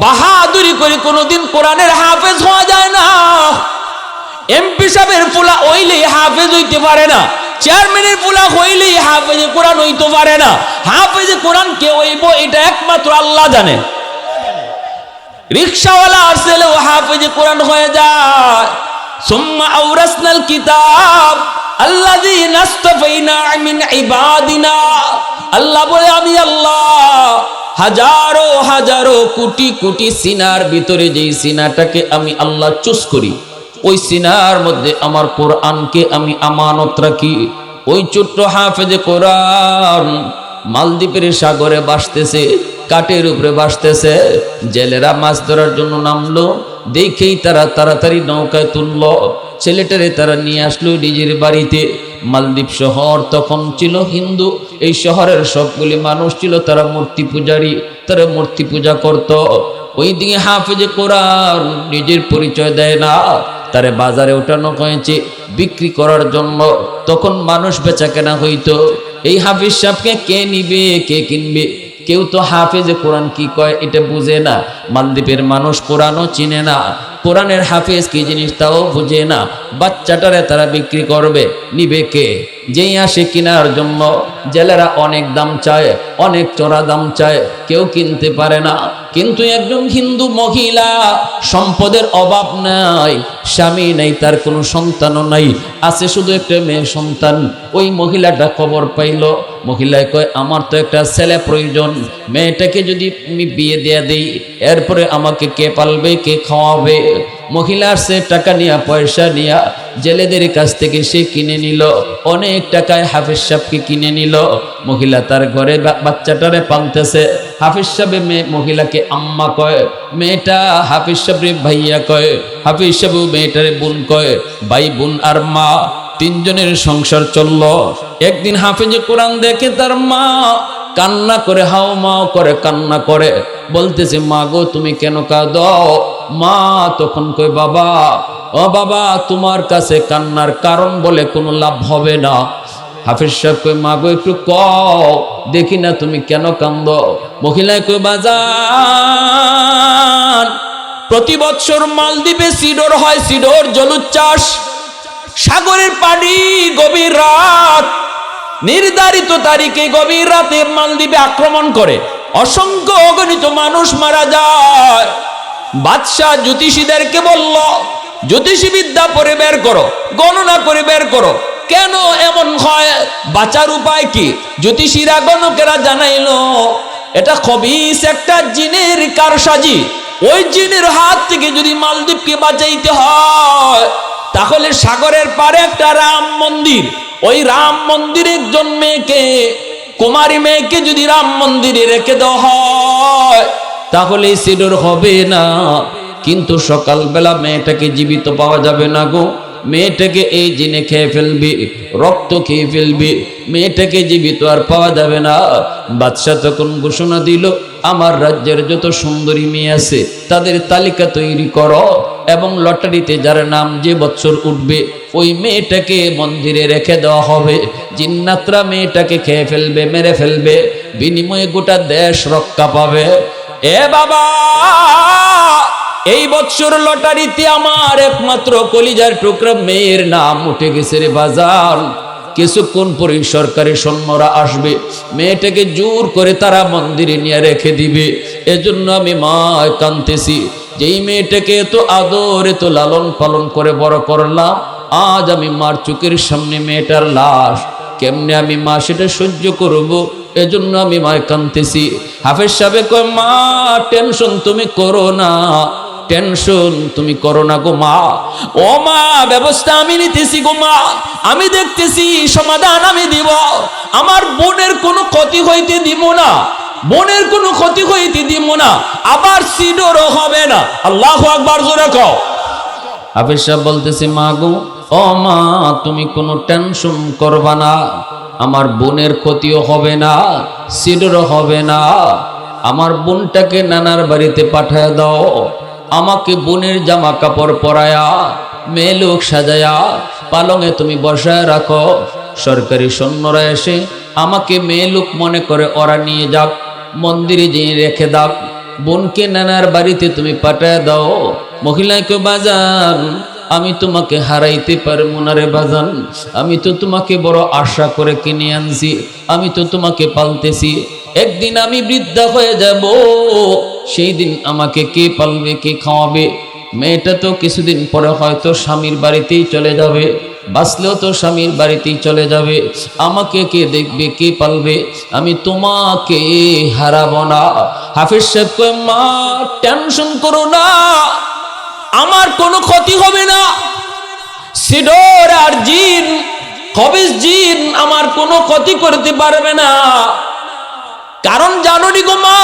[SPEAKER 1] বাহাদুরি করে কোনোদিন কোরআনের হাফেজ হওয়া যায় না। এমপি সাহেবের ফুলা হইলেই হাফেজ হইতে পারে না, চেয়ারম্যানের ফুলা হইলেই হাফেজে কোরআন হইতে পারে না। হাফেজে কোরআন কে হইব এটা একমাত্র আল্লাহ জানে। রিকশাওয়ালা আর ছেলেও হাফেজে কোরআন হয়ে যায়। সুম্মা আওরাসনাল কিতাব আল্লাযীনা ইসতাফাইনা মিন ইবাদিনা। আল্লাহ বলে আমি আল্লাহ হাজারো হাজারো কোটি কোটি সিনার ভিতরে যেই সিনাটাকে আমি আল্লাহ চুজ করি, ওই সিনার মধ্যে আমার কোরআনকে আমি আমানত রাখি। ওই ছোট্ট হাফেজে কোরআন মালদ্বীপের সাগরে ভাসতেছে, কাঠের উপরে ভাসতেছে। জেলেরা মাছ ধরার জন্য নামলো, দেখেই তারা তাড়াতাড়ি নৌকায় তুললো, ছেলেটারে তারা নিয়ে আসলো নিজের বাড়িতে। মালদ্বীপ শহর তখন ছিল হিন্দু, এই শহরের সবগুলি মানুষ ছিল তারা মূর্তি পূজারী, তারা মূর্তি পূজা করত। ওই দিকে হাফেজে কোরআন নিজের পরিচয় দেয় না, তারে বাজারে ওঠানো হয়েছে বিক্রি করার জন্য। তখন মানুষ বেচা কেনা হইতো, এই হাফিজ সাহেবকে কে নিবে কে কিনবে, কেউ তো হাফেজে কোরআন কি কয় এটা বুঝে না। মালদ্বীপের মানুষ কোরআনও চিনে না, কোরআনের হাফেজ কি জিনিস তাও বুঝে না। বাচ্চাটারে তারা বিক্রি করবে, নিবে কে? যেই আসে কেনার জন্য জেলেরা অনেক দাম চায়, অনেক চড়া দাম চায়, কেউ কিনতে পারে না। কিন্তু একজন হিন্দু মহিলা, সম্পদের অভাব নাই, স্বামী নাই, তার কোনো সন্তানও নাই, আছে শুধু একটা মেয়ে সন্তান। ওই মহিলাটা খবর পাইল, মহিলায় কয় আমার তো একটা ছেলে প্রয়োজন, মেয়েটাকে যদি আমি বিয়ে দিয়ে দিই এরপরে আমাকে কে পালবে কে খাওয়াবে? মহিলার সে টাকা নিয়া পয়সা নিয়া জেলেদের কাছ থেকে সে কিনে নিল, অনেক টাকায় হাফেজ সাহেবকে কিনে নিল। মহিলা তার ঘরে বাচ্চাটারে পালতেছে। হাফেজ সাহেব মহিলাকে আম্মা কয়, মেয়েটা হাফেজ সাহেব ভাইয়া কয়, হাফেজ সাহেব মেয়েটারে বোন কয়। ভাই বোন আর মা তিনজনের সংসার চলল। একদিন হাফেজে কোরআন দেখে তার মা কান্না করে, হাও মাও করে কান্না করে, বলতেছে মা গো তুমি কেন কাঁদো? মা তখন কয় বাবা, ও বাবা তোমার কাছে কান্নার কারণ বলে কোনো লাভ হবে না। হাফেজ সাহেব কই মা গো একটু কও দেখি না তুমি কেন কান্দো? মহিলায় কই বাজান, প্রতি বছর মালদ্বীপে সিডর হয়, সিডর জলুদ চাষ। সাগরের পানি গভীর রাত, নির্ধারিত তারিখে গভীর রাতে মালদ্বীপে আক্রমণ করে, অসংখ্য অগণিত মানুষ মারা যায়। বাদশাহ জ্যোতিষীদেরকে বলল, জ্যোতিষী বিদ্যা পরে বের করো, গণনা করে বের করো, কেন এমন হয়, বাঁচার উপায় কি? জ্যোতিষীরা গণকেরা জানাইলো এটা খবিস একটা জিনের কারসাজি। ওই জিনের হাত থেকে যদি মালদ্বীপকে বাঁচাইতে হয় তাহলে সাগরের পারে একটা রাম মন্দির, ওই রাম মন্দিরে একজন মেয়েকে, কুমারী মেয়েকে যদি রাম মন্দিরে রেখে দেওয়া হয় তাহলে সিডর হবে না। কিন্তু সকালবেলা মেয়েটাকে জীবিত পাওয়া যাবে না গো, মেয়েটাকে এই জিনে খেয়ে ফেলবে, রক্ত খেয়ে ফেলবে, মেয়েটাকে জীবিত আর পাওয়া যাবে না। বাদশাহ তখন ঘোষণা দিল, আমার রাজ্যের যত সুন্দরী মেয়ে আছে তাদের তালিকা তৈরি করো এবং লটারিতে যার নাম যে বছর উঠবে ওই মেয়েটাকে মন্দিরে রেখে দেওয়া হবে। জিন্নাতরা মেয়েটাকে খেয়ে ফেলবে, মেরে ফেলবে, বিনিময়ে গোটা দেশ রক্ষা পাবে। এ বাবা, এই বছর লটারিতে আমার একমাত্র কলিজার টুকরা মেয়ের নাম উঠে গেছে রে বাজার। কিছুক্ষণ পরে সরকারি সৈন্যরা আসবে, মেয়েটাকে জোর করে তারা মন্দিরে নিয়ে রেখে দিবে। এজন্য আমি মায় কাঁদতেছি, যেই মেয়েটাকে এত আদর এত লালন পালন করে বড় করলাম, আজ আমি মার চোখের সামনে মেয়েটার লাশ, কেমনে আমি মা সেটা সহ্য করব? এজন্য আমি মায় কাঁদতেছি। হাফেজ সাহেব কয় মা টেনশন তুমি করো না, টেনশন তুমি করো না গো মা। ও মা ব্যবস্থা আমি নিতেছি গো মা, আমি দেখতেছি সমাধান আমি দিব। আমার বোনের কোনো ক্ষতি হইতে দিব না, বোনের কোনো ক্ষতি হইতে দিব না, আবার সিডরও হবে না। আল্লাহু আকবার জোরে কও। হাফেজ সাহেব বলতেছে মা গো, ও মা তুমি কোনো টেনশন করবা না, আমার বোনের ক্ষতিও হবে না, সিডরও হবে না। আমার বোনটাকে নানার বাড়িতে পাঠায় দাও, আমাকে বোনের জামা কাপড় পরায়া মেয়ে লোক সাজায়া পালঙে তুমি বসায় রাখো। সরকারি সৈন্যরা এসে আমাকে মেয়ে লোক মনে করে ওরা নিয়ে যাক, মন্দিরে যেয়ে রেখে দাও, বোনকে নানার বাড়িতে তুমি পাঠায় দাও। মহিলাকে বাজান, আমি তোমাকে হারাইতে পারবো না রে বাজান, আমি তো তোমাকে বড় আশা করে কিনে আনছি, আমি তো তোমাকে পালতেছি। একদিন আমি বৃদ্ধা হয়ে যাব, সেই দিন আমাকে কে পালবে, কে খাওয়াবে? মেয়েটা তো কিছুদিন পরে হয়তো স্বামীর বাড়িতেই চলে যাবে, বাঁচলেও তো স্বামীর বাড়িতেই চলে যাবে, আমাকে কে দেখবে, কে পালবে? আমি তোমাকে হারাবো না। হাফেজ সাহেব কয় মা টেনশন করো না, আমার কোনো ক্ষতি হবে না, সিডর আর জিন খবিস জিন আমার কোনো ক্ষতি করতে পারবে না। কারণ জানো নি গো মা,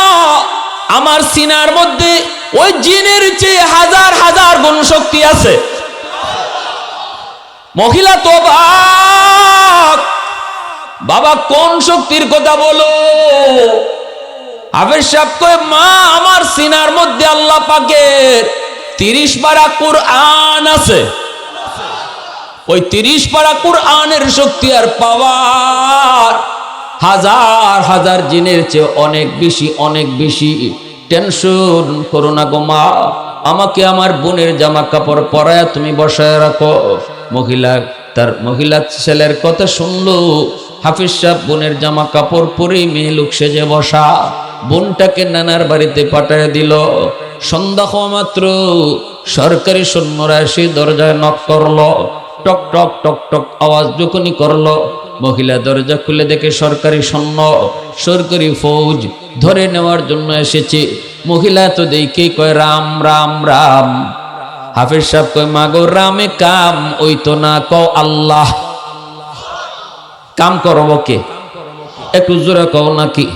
[SPEAKER 1] আমার সিনার মধ্যে ওই জিনের চেয়ে হাজার হাজার গুণ শক্তি আছে। মহিলা তো বাবা কোন শক্তির কথা বলো? হাফেজ সাহেব কয় মা আমার সিনার মধ্যে আল্লাহ পাকের 30 পারা কুরআন আছে, ওই 30 পারা কুরআনের শক্তি আর পাওয়ার হাজার হাজার জিনের চেয়ে অনেক বেশি, অনেক বেশি। টেনশন করো না গো মা, আমাকে আমার বোনের জামা কাপড় পরায়া তুমি বসায় রাখো। মহিলা ছেলের কথা শুনলো। হাফেজ সাহেব বোনের জামা কাপড় পরে মেয়ে লোক সেজে বসা, বোনটাকে নানার বাড়িতে পাঠায় দিল। সন্ধ্যা হওয়া মাত্র সরকারি সৈন্যরা এসে দরজায় নক করলো। টক টক টক টক আওয়াজ যখনই করলো, মহিলা দরজা খুলে দেখে সরকারি সৈন্য, সরকারি ফৌজ ধরে নেওয়ার জন্য এসেছে। মহিলা তো দেখে কয় রাম রাম রাম। হাফেজ সাহেব কয় মাগো রামে কাম ওই তো না, কও আল্লাহ। কাম করব কে? একটু জোরে কও নাকি?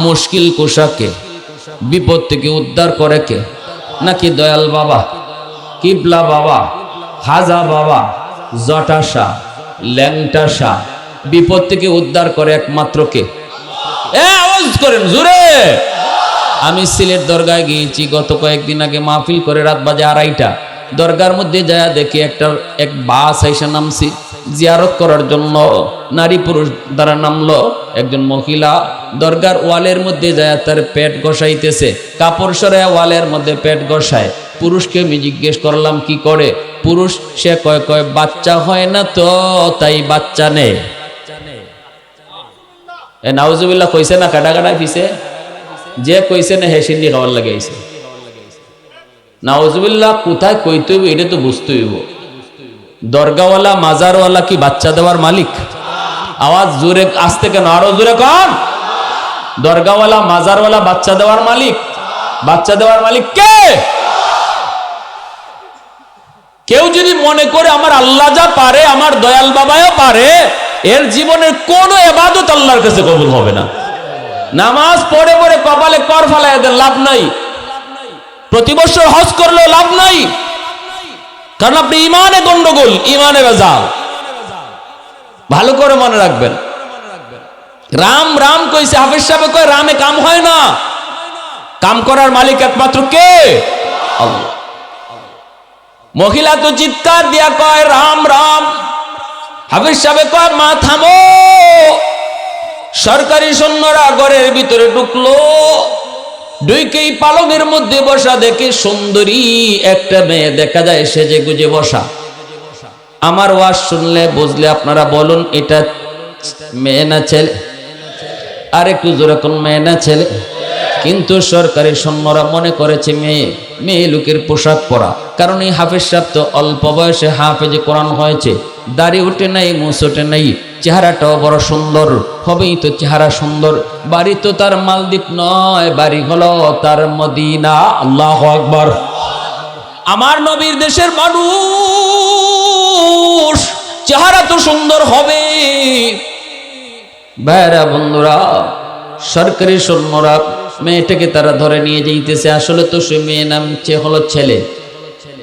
[SPEAKER 1] মুশকিল কুশাকে, বিপদ থেকে উদ্ধার করে কে? নাকি দয়াল বাবা, কিবলা বাবা, হাজা বাবা, জটাশা, ল্যাংটাশা, বিপদ থেকে উদ্ধার করে একমাত্র কে? আওয়াজ করেন জোরে। আমি সিলেট দরগায় গিয়েছি গত কয়েকদিন আগে, মাহফিল করে রাত বাজে 2:30। দরগার মধ্যে যায় দেখি এক বাস আইসা নামছি জিয়ারত করার জন্য। নারী পুরুষ দ্বারা নামলো। একজন মহিলা দরগার ওয়ালের মধ্যে যায় তার পেট ঘষাইতেছে, কাপড় সরায় ওয়ালের মধ্যে পেট ঘষায়। পুরুষকে আমি জিজ্ঞেস করলাম কি করে? পুরুষ সে কয় বাচ্চা হয় না তো তাই বাচ্চা নেই। এ নাউজুবিল্লাহ কইছে না কাটা কাটা পিছে? যে কইছে না হেসিন্দি খাওয়ার লাগে আইছে। নাউজুবিল্লাহ কোথায় কইতে হইব এটা তো বুঝতে হইব। দরগাওয়ালা মাজারওয়ালা কি বাচ্চা দেওয়ার মালিক? আওয়াজ জোরে, আসতে কেন, আরো জোরে কন। দরগাওয়ালা মাজারওয়ালা বাচ্চা দেওয়ার মালিক? বাচ্চা দেওয়ার মালিক কে? কেউ যদি মনে করে আমার আল্লাহ যা পারে আমার দয়াল বাবাও পারে, এর জীবনের কোন ইবাদত আল্লাহর কাছে কবুল হবে না। নামাজ পড়ে পড়ে কপালে কর ফালায় দেন, লাভ নাই। প্রতি বছর হজ করলেও লাভ নাই, কারণ আপনি ইমানে গন্ডগোল, ইমানে ভেজাল। ভালো করে মনে রাখবেন। রাম রাম কইছে, হাফেজ সাহেব কয় রামে কাম হয় না, কাম করার মালিক একমাত্র কে? আল্লাহ। মহিলা তো চিৎকার দিয়া কয় রাম রাম। হাফেজ সাহেব কয় মা থামো। সরকারি সৈন্যরা ঘরের ভিতরে ঢুকলো, দুইকেই পালঙের মধ্যে বসা দেখে সুন্দরী একটা মেয়ে দেখা যায় সেজে গুজে বসা। আমার ওয়াজ শুনলে বুঝলে আপনারা বলুন এটা মেয়ে না ছেলে? আর একটু জোরে কোন মেয়ে না ছেলে? কিন্তু সরকারি সৈন্যরা মনে করেছে মেয়ে, মেয়ে লোকের পোশাক পরা। কারণ এই হাফেজ সাহেব তো অল্প বয়সে হাফেজে কোরআন হয়েছে, দাড়ি ওঠে নাই, মুছ ওঠে নাই, চেহারাটাও বড় সুন্দর। হবেই তো চেহারা সুন্দর, বাড়ি তো তার মালদ্বীপ নয়, বাড়ি হলো তার মদিনা। আল্লাহু আকবার। আমার নবীর দেশের মানুষ, চেহারা তো সুন্দর হবে। ভাইরা বন্ধুরা, সরকারি সৈন্যরা মেয়েটাকে তারা ধরে নিয়ে যাইতেছে। আসলে তো সে মেয়ে নামছে হলো ছেলে।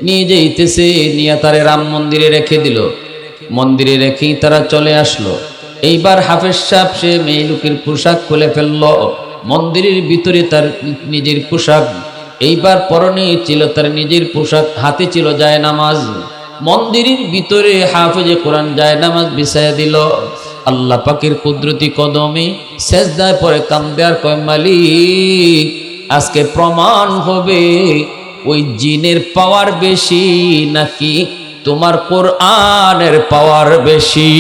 [SPEAKER 1] নিয়ে যাইতেছে, নিয়ে তারে রাম মন্দিরে রেখে দিল। মন্দিরে রেখেই তারা চলে আসলো। এইবার হাফেজ সাহেব সে মেয়ে লোকের পোশাক খুলে ফেললো। মন্দিরের ভিতরে তার নিজের পোশাক, এইবার পরনে ছিল তার নিজের পোশাক, হাতে ছিল জায়নামাজ। মন্দিরের ভিতরে হাফেজে কোরআন জায়নামাজ বিছায়া দিল। আল্লাহ পাকের কুদরতি কদমে সেজদায় পরে কান্দে আর কয় মালিক, আজকে প্রমাণ হবে ওই জিনের পাওয়ার বেশি নাকি তোমার কোরআনের পাওয়ার বেশি।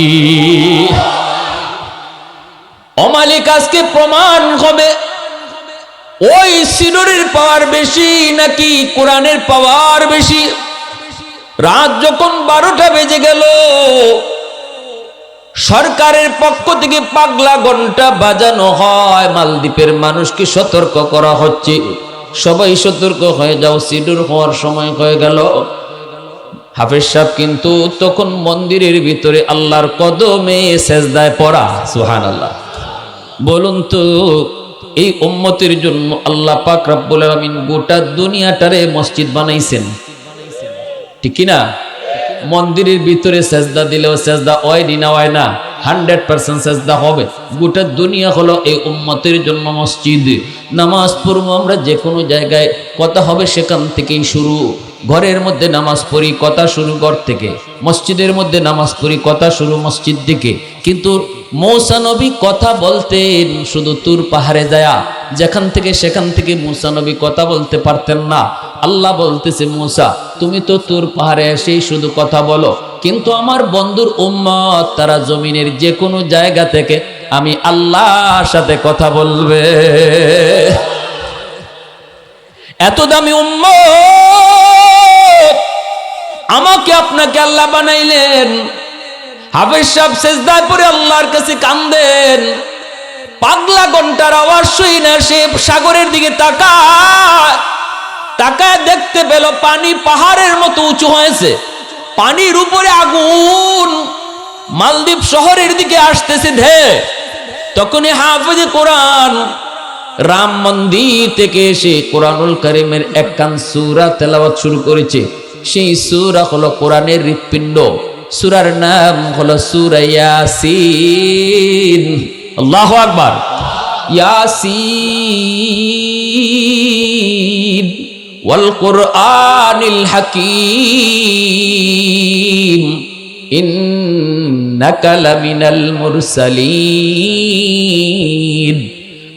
[SPEAKER 1] ও মালিক, আজকে প্রমাণ হবে ওই সিনুরের পাওয়ার বেশি নাকি কোরআনের পাওয়ার বেশি। রাত যখন 12টা বেজে গেল, সরকারের পক্ষ থেকে পাগলা ঘন্টা বাজানো হয়, মালদ্বীপের মানুষকে সতর্ক করা হচ্ছে, সবাই সতর্ক হয়ে যাও, সিডুর হওয়ার সময় হয়ে গেল। হাফেজ সাহেব কিন্তু তখন মন্দিরের ভিতরে আল্লাহর কদমে সেজদায় পড়া। সুবহানাল্লাহ। বলুন তো, এই উম্মতের জন্য আল্লাহ পাক রব্বুল আলামিন গোটা দুনিয়াটারে মসজিদ বানাইছেন, ঠিক কি না? মন্দিরের ভিতরে সেজদা দিলেও সেজদা হয় না, হয় না, 100% সেজদা হবে। গোটা দুনিয়া হলো এই উম্মতের জন্য মসজিদ। নামাজ পড়বো আমরা যে কোনো জায়গায়, কথা হবে সেখান থেকেই শুরু। ঘরের মধ্যে নামাজ পড়ি, কথা শুরু ঘর থেকে। মসজিদের মধ্যে নামাজ পড়ি, কথা শুরু মসজিদ থেকে। কিন্তু মূসা নবী কথা বলতেন শুধু তুর পাহাড়ে যায়া, যেখান থেকে সেখান থেকে মূসা নবী কথা বলতে পারতেন না। আল্লাহ বলতেছে, মূসা তুমি তো তুর পাহাড়ে এসেই শুধু কথা বলো, কিন্তু আমার বন্ধুর উম্মত তারা জমিনের যে কোনো জায়গা থেকে আমি আল্লাহর সাথে কথা বলবে। এত দামি উম্মত, আমাকে আপনাকে আল্লাহ বানাইলেন। হাফেজ সাহেব সেজদায় পড়ে আল্লাহর কাছে কান্দেন। পাগলা ঘন্টার আওয়াজ শুই না, সে সাগরের দিকে তাকায়। তাকায় দেখতে পেল পানি পাহাড়ের মতো উঁচু হয়েছে, পানির উপরে আগুন মালদ্বীপ শহরের দিকে আসতেছে ধেয়ে। তখনই হাফেজে কোরআন রাম মন্দির থেকে এসে কোরআনুল কারীমের একখান সূরা তেলাওয়াত শুরু করেছে। সেই সূরা হলো কোরআনের হৃৎপিণ্ড, সূরার নাম হলো সূরা ইয়াসিন। আল্লাহু আকবার। ইয়াসিন ওয়াল কুরআনিল হাকীম ইন্নাকা লামিনাল মুরসালিন।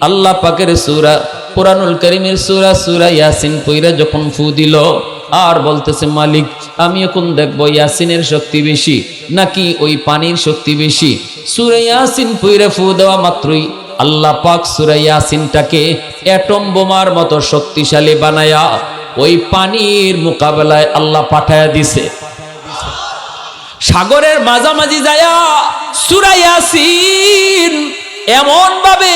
[SPEAKER 1] আল্লাহ পাকের সূরা কোরআনুল কারীমের সূরা ইয়াসিন পয়রা যখন ফু দিল আর বলতেছে, মালিক আমি এখন দেখব ইয়াসিনের শক্তি বেশি নাকি ওই পানির শক্তি বেশি। সূরা ইয়াসিন পয়রা ফু দেওয়া মাত্রই আল্লাহ পাক সূরা ইয়াসিনটাকে অ্যাটম বোমার মতো শক্তিশালী বানায়া ওই পানির মোকাবেলায় আল্লাহ পাঠায়া দিছে। সাগরের মাঝামাঝি যায়া সূরা ইয়াসিন এমন ভাবে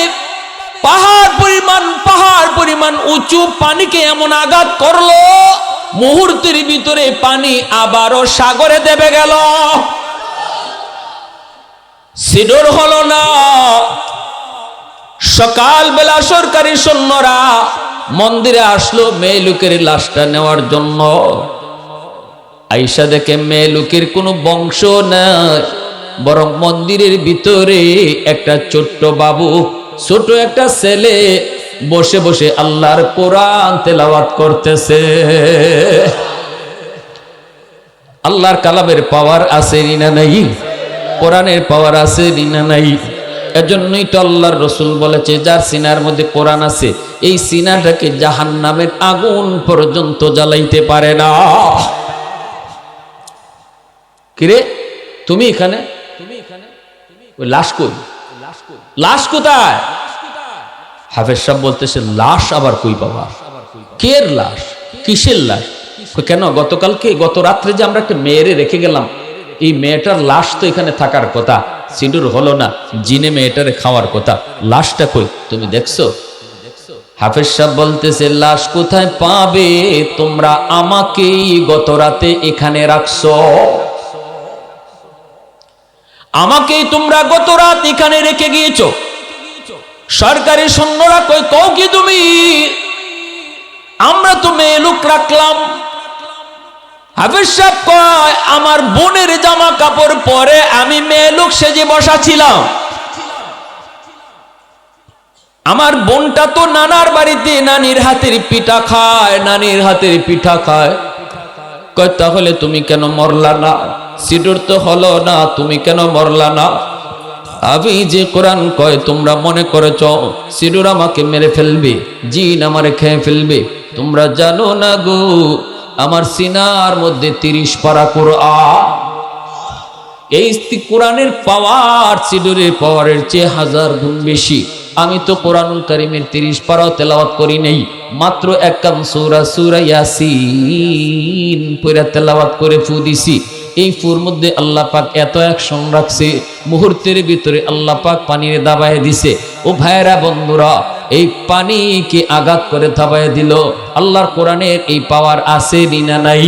[SPEAKER 1] পাহাড় পরিমাণ উঁচু পানিকে এমন আঘাত করলো, মুহূর্তের ভিতরে পানি আবারও সাগরে দেবে গেল। সিডর হলো না। সকালবেলা সরকারি সৈন্যরা মন্দিরে আসলো মেয়ে লোকের লাশটা নেওয়ার জন্য। আইসা দেখে মেয়ে লোকের কোনো বংশ নাই, বরং মন্দিরের ভিতরে একটা ছোট্ট বাবু, ছোট একটা ছেলে বসে বসে আল্লাহর কোরআন তেলাওয়াত করতেছে। আল্লাহর কালামের পাওয়ার আছে না নাই? কোরআনের পাওয়ার আছে না নাই? এজন্যই তো আল্লাহর রাসূল বলেছে, যার সিনার মধ্যে কোরআন আছে এই সিনাটাকে জাহান্নামের আগুন পর্যন্ত জ্বালাইতে পারে না। কিরে তুমি এখানে, ওই লাশ কই? লাশ কোথায়? হাফেজ সাহেব বলতেছে, লাশ আবার কই পাবা? কের লাশ? কিসের লাশ? কেন গত রাত্রে যে আমরা একটা মেয়েরে রেখে গেলাম, এই মেয়েটার লাশ তো এখানে থাকার কথা, সিঁদুর হলো না, জিনে মেয়েটারে খাওয়ার কথা, লাশটা কই তুমি দেখছো? হাফেজ সাহেব বলতেছে, লাশ কোথায় পাবে? তোমরা আমাকেই গত রাতে এখানে রাখছো, আমাকেই তোমরা গত রাত এখানে রেখে গিয়েছো। সরকারি সৈন্যরা কই, কও কি তুমি? আমরা তো মেয়ে লোক রাখলাম। হাফেজ সাহেব কয়, আমার বোনের জামা কাপড় পরে আমি মেয়ে লোক সেজে বসা ছিলাম। আমার বোনটা তো নানার বাড়িতে নানির হাতের পিঠা খায়, নানির হাতের পিঠা খায়। কয় তাহলে তুমি কেন মরলা না? সিডুর তো হলো না, তুমি কেন মরলা না? আমি যে কোরআন কয় তোমরা মনে করেছ সিডুর আমাকে মেরে ফেলবে, জিন আমারে খেয়ে ফেলবে। তোমরা জানো না গো, আমার সিনার মধ্যে 30 পারা কোরআন। এই কোরআনের পাওয়ার সিডুরের পাওয়ারের চেয়ে 1000 গুণ বেশি। আমি তো কোরআনুল কারীমের 30 পারাও তেলাওয়াত করি নেই, মাত্র একখান সূরা ইয়াসিন পড়া তেলাওয়াত করে ফু দিছি। এই ফুর মধ্যে আল্লাহ পাক এত অ্যাকশন রাখছে, মুহূর্তের ভিতরে আল্লাহ পাক পানির দাবায় দিছে। ও ভাইরা বন্ধুরা, এই পানিকে আঘাত করে দাবায় দিল। আল্লাহর কোরআনের এই পাওয়ার আছে না নাই?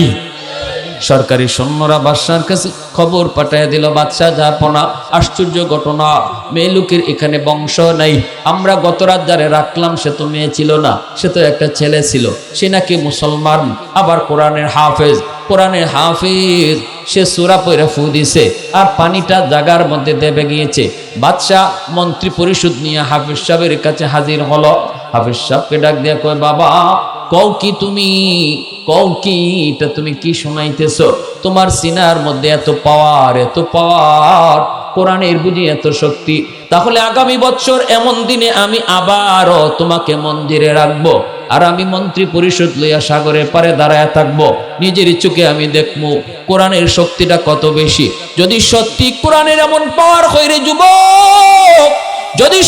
[SPEAKER 1] সরকারি সৈন্যরা বাদশার কাছে খবর পাঠায় দিল, বাদশাহ জাহাপনা, আশ্চর্য ঘটনা, মেয়ে লোকের এখানে বংশ নাই। আমরা গত রাত যারে রাখলাম সে তো মেয়ে ছিল না, সে তো একটা ছেলে ছিল, সে নাকি মুসলমান, আবার কোরআনের হাফেজ। কোরআনের হাফেজ, সে সূরা পড়ে ফু দিছে আর পানিটা জাগার মধ্যে দেবে গিয়েছে। বাদশাহ মন্ত্রী পরিষদ নিয়ে হাফেজ সাহেবের কাছে হাজির হলো। হাফেজ সাহেবকে ডাক দিয়ে কয়, বাবা কও কি তুমি, কও কি, এটা তুমি কি শোনাইতেছো? তোমার সিনার মধ্যে এত পাওয়ার, এত পাওয়ার, কোরআনের বুঝি এত শক্তি। তাহলে আগামী বছর এমন দিনে আমি আবারও তোমাকে মন্দিরে রাখবো, আর আমি মন্ত্রী পরিষদ লইয়া সাগরের পারে দাঁড়ায় থাকবো। নিজের চোখে আমি দেখবো কোরআনের শক্তিটা কত বেশি। যদি সত্যি কোরআনের এমন পাওয়ার হয় রে যুবক, যদি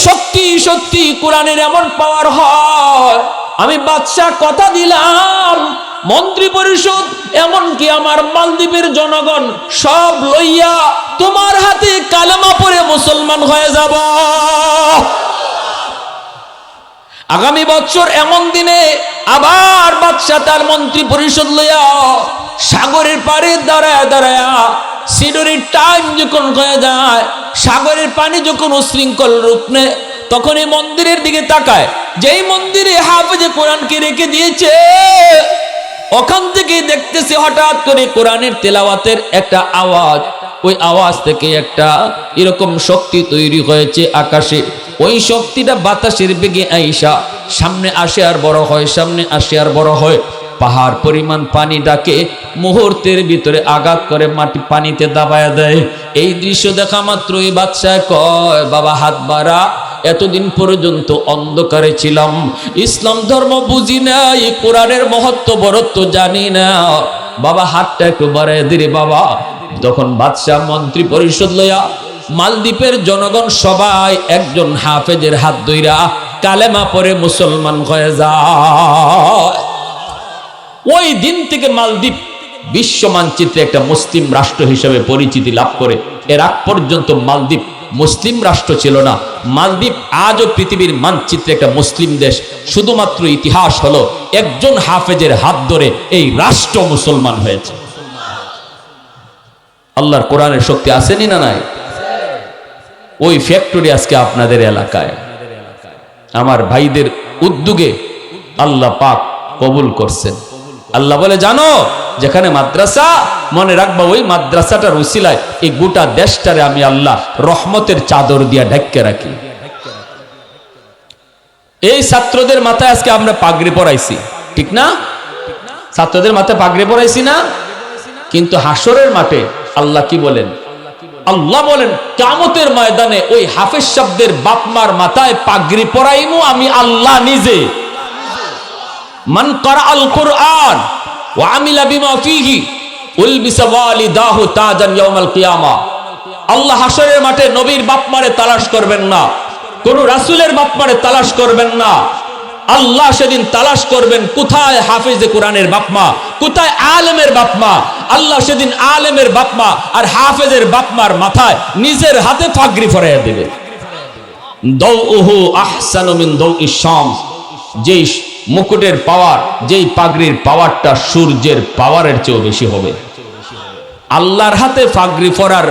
[SPEAKER 1] সত্যি কোরআনের এমন পাওয়ার হয়, আমি বাদশা কথা দিলাম, মন্ত্রী পরিষদ এমনকি আমার মালদ্বীপের জনগণ সব লইয়া তোমার হাতে কালেমা পড়ে মুসলমান হয়ে যাব। আগামী বছর এমন দিনে আবার বাদশা তার মন্ত্রী পরিষদ লইয়া সাগরের পাড়ে দাঁড়ায় দাঁড়ায় সিডরির টাইম যখন হয়ে যায়, সাগরের পানি যখন উশৃঙ্খল রূপ নেয়, তখন এই মন্দিরের দিকে তাকায়, যেই মন্দিরে হাফেজে কোরআনকে রেখে দিয়েছে, ওখান থেকে দেখতেছে হঠাৎ করে কোরআনের তেলাওয়াতের একটা আওয়াজ। ওই আওয়াজ থেকে একটা এরকম শক্তি তৈরি হয়েছে আকাশে। ওই শক্তিটা বাতাসের বেগে আইসা সামনে আসে আর বড় হয়, সামনে আসে আর বড় হয়। পাহাড় পরিমাণ পানি ডাকে, মুহূর্তের ভিতরে আঘাত করে মাটি পানিতে দাবায়া দেয়। এই দৃশ্য দেখা মাত্রই বাদশা কয়, বাবা হাত বাড়া, এতদিন পর্যন্ত অন্ধকারে ছিলাম, ইসলাম ধর্ম বুঝি না, এই কোরআনের মহত্ব বড়ত্ব জানি না, বাবা হাতটা একটু বাড়ায় দিরে বাবা। তখন বাদশা মন্ত্রী পরিষদ লইয়া মালদ্বীপের জনগণ সবাই একজন হাফেজের হাত ধইরা কালেমা পড়ে মুসলমান হয়ে যায়। ওই দিন থেকে মালদ্বীপ বিশ্ব মানচিত্রে একটা মুসলিম রাষ্ট্র হিসেবে পরিচিতি লাভ করে। এর আগ পর্যন্ত মালদ্বীপ মুসলিম রাষ্ট্র ছিল না। মালদ্বীপ আজও পৃথিবীর মানচিত্রে একটা মুসলিম দেশ। শুধুমাত্র ইতিহাস হলো একজন হাফেজের হাত ধরে এই রাষ্ট্র মুসলমান হয়েছে। আল্লাহর কোরআনের শক্তি আসেনি না নাই? ওই ফ্যাক্টরি আজকে আপনাদের এলাকায় আমার ভাইদের উদ্যোগে আল্লাহ পাক কবুল করছেন। আল্লাহ বলে, জানো যেখানে মাদ্রাসা, মনে রাখবা ওই মাদ্রাসাটার উসিলায় এই গোটা দেশটারে আমি আল্লাহ রহমতের চাদর দিয়া ঢেকে রাখি। এই ছাত্রদের মাথায় আজকে আমরা পাগড়ি পরাইছি, ঠিক না? ছাত্রদের মাথায় পাগড়ি পরাইছি না? কিন্তু হাসরের মাঠে আল্লাহ কি বলেন? আল্লাহ বলেন, কিয়ামতের ময়দানে ওই হাফেজ শব্দের বাপমার মাথায় পাগড়ি পরাইমু আমি আল্লাহ নিজে। মান ক্বারাআল কুরআন ওয়া আমিলা বিমা ফীহি উলবিসা ওয়ালিদাহু তাজান ইয়াউমাল কিয়ামা। আল্লাহ হাসরের মাঠে নবীর বাপমারে তালাশ করবেন না, কোন রাসূলের বাপমারে তালাশ করবেন না। আল্লাহ সেদিন তালাশ করবেন কোথায় হাফেজে কোরআনের বাপমা, কোথায় আলেমের বাপমা। আল্লাহ সেদিন আলেমের বাপমা আর হাফেজের বাপমার মাথায় নিজের হাতে পাগড়ি পরাইয়া দেবে। দাউহু আহসানু মিন দাউইশ শামস, যেই মুকুটের পাওয়ার, যেই পাগড়ির পাওয়ারটা সূর্যের পাওয়ারের চেয়েও বেশি হবে। আল্লাহর হাতে পাগড়ি পরার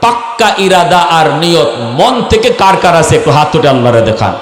[SPEAKER 1] পাক্কা ইরাদা আর নিয়ত মন থেকে কার কার আছে একটু হাত তুলে আল্লাহরে দেখান।